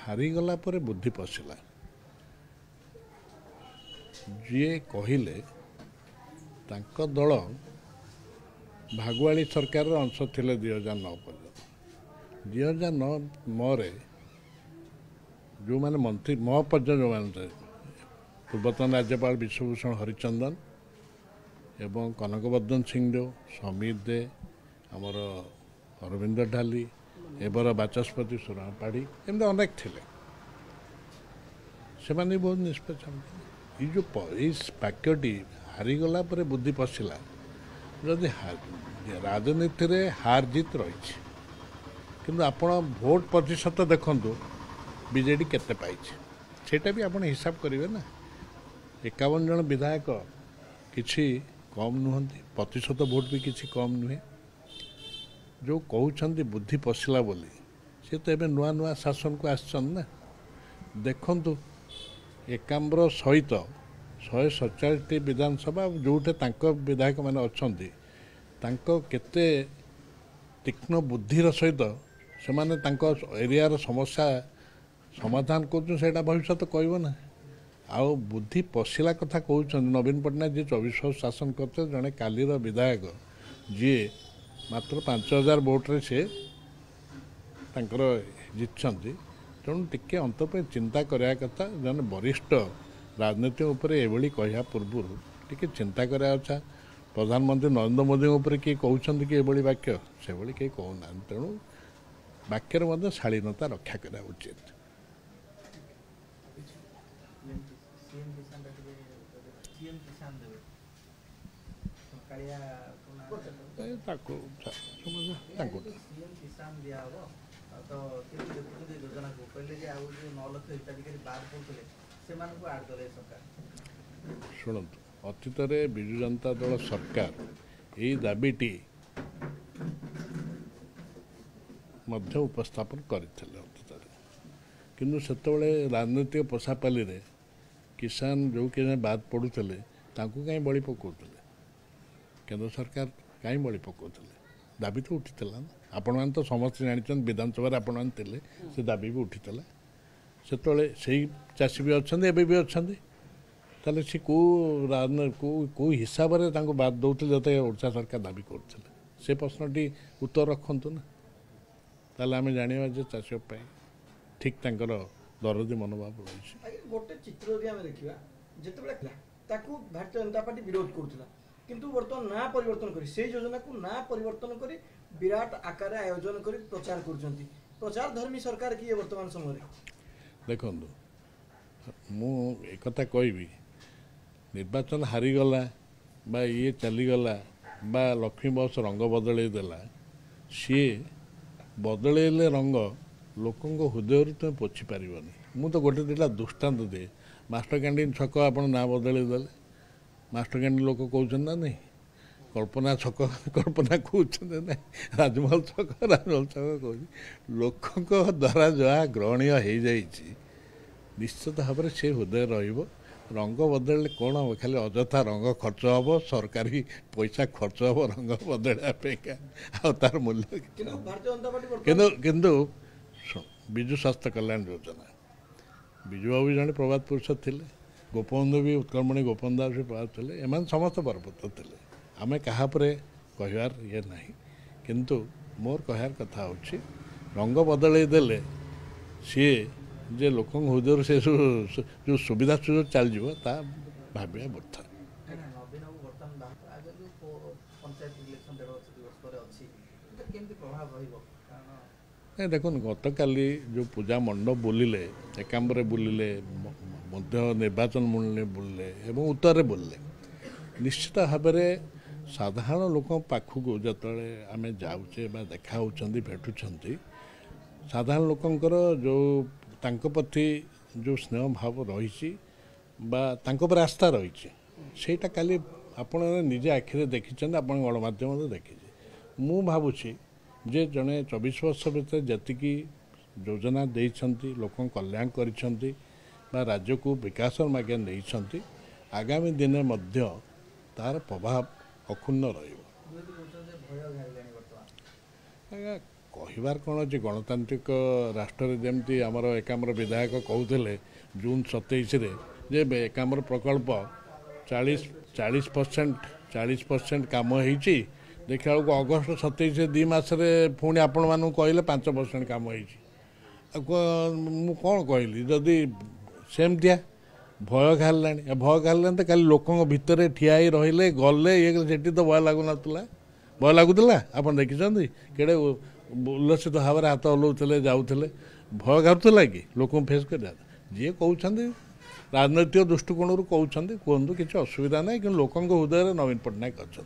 हारीगला पर बुद्धि पशिला जी कहले तांको दल भागुआली सरकार अंश थिले 2009 पर्यंत 2009 मरे जो माने मंत्री मह पर्यंत जो माने पूर्वतन राज्यपाल विश्वभूषण हरिचंदन एवं कनकवर्धन सिंहदेव समीर दे आमर अरविंद ढाली एबर बाचस्पति सुरमा पाढ़ी एमती अनेक थिले से माने बहुत निष्पक्ष ये जो वाक्यटी हारीगला पर बुद्धि पशिला जदि राजनीति रे हार जीत रही किंतु आपण भोट प्रतिशत देखु बीजेडी केते पाइछे सेटा भी आपण हिसाब करेंगे ना 51 जन विधायक किसी कम नुहति प्रतिशत भोट भी किसी कम नुहे जो कहते बुद्धि पशिला बोली सी तो एवं नुआ नुआ शासन को आसन ना देखु एकाम्र सहित 147 विधानसभा जोटे विधायक मैंने अच्छा केते तीक्ष्ण बुद्धिर सहित से माने एरियार समस्या समाधान कर भविष्य कहब ना आउ बुद्धि पशिला कथा कहते नवीन पट्टनायक जी 24 वर्ष शासन करते जड़े कालीर विधायक जी मात्र 5000 भोट्रे से जीतती तेणु टिके अंत चिंता कराया कथा जन वरिष्ठ राजनीति उपर एभली कहया पूर्व टिके चिंता कराया अच्छा प्रधानमंत्री नरेंद्र मोदी उपर किए कहते कि एभली वाक्य से भली कहीं कहना तेणु वाक्यर शालीनता रक्षा करा उचित शुणु अतीत विजु जनता दल सरकार यही दाबीटी मध्य उपस्थापन करते अतीत किंतु सेतबे राजनीतिक पोषापाली रे किसान जो कि बाद पड़ुले कहीं बलि पकाउले केंद्र सरकार कहीं बलि पकाउले दाबी तो उठी ना आपण मैंने तो समस्त जानते विधानसभा आपण मैंने से दाबी भी उठी से चाषी भी अच्छा एवं भी अच्छा ताले सी को हिसाब से बाद दौते जो ओडिशा सरकार दाबी करते से प्रश्नटी उत्तर रखु ना ताले आम जाना जे चाषी ठीक दरदी मनोभाव रही गोटे चित्र देखा जिते भारतीय जनता पार्टी विरोध करुला किंतु बर्तमान ना परिवर्तन करी से योजना को ना परिवर्तन करी विराट आकार आयोजन करी प्रचार कर प्रचार धर्मी सरकार किए वर्तमान समय देखु मु एक कहबी निर्वाचन हारीगला बा ये चलीगला बा लक्ष्मी बस रंग बदल देला सी बदलैले रंग लोक हृदय तुम पोछि पारनी मु तो गोटे दिटा दृष्टांत दे मास्टर कैंटीन छक आप ना बदल देले मास्टर कैंटीन लोक कहते ना नहीं कल्पना छक कल्पना कहते ना राजमहल छक कह लोक द्वारा जहाँ ग्रहणीय हो जाइए निश्चित भाव से हृदय रंग बदल कौन हम खाली अजथा रंग खर्च हम सरकारी पैसा खर्च हम रंग बदल तार मूल्य किंतु विजु स्वास्थ्य कल्याण योजना विजु बाबू जड़े प्रभात पुरुष थे गोपबंधु भी उत्कलमणि गोपबंधु दास भी प्रभात थे एम समस्त बरपुत्र थे आम क्या कहबार ये ना किंतु मोर कहर कथा हो रंग बदल देले सी जे लोक हृदय से जो सुविधा सुजोग चलଯିव ता भाविया बर्था नहीं देखो गत काली जो पूजा मंडप बुलिले एकाम्बरे बुलिले मध्य निर्वाचन मंडल बुलिले एवं उत्तर बुलिले निश्चित भाव साधारण लोक पाखक जिते आम जाऊे देखा भेटुंट साधारण लोकंकर जो तांको प्रति जो स्नेह भाव रही पर आस्था रही सेटा काली आपण निजे आखिरे देखी आप गणमाध्यम देखी मु भावुची जे जड़े 24 वर्ष भर जी योजना देती लोक कल्याण कर राज्य को विकास मार्गे नहीं आगामी दिन मध्य तार प्रभाव अक्षुण्ण कहबार कौन अच्छे गणतांत्रिक राष्ट्र जमती आमर एकाम्र विधायक कहते जून 27 जे एकाम्र प्रकल्प 40% काम होती देखा बेलू अगस्ट 27 2 मासरे पुणी आपण मानू कहले 5% काम होती मु कौन कहली जदि सेमतिया भय खाला तो खाली लोक भितर ठिया रही गले ये तो भय लगुना भय लगुला आप देखी केड़े उल्लसित भाव में हाथ हलाऊे जाऊे भय घाला कि लोक फेस कर जी कहते राजनैतिक दृष्टिकोण कहते कहतु किसी असुविधा ना कि लोक हृदय नवीन पट्टनायक अच्छा।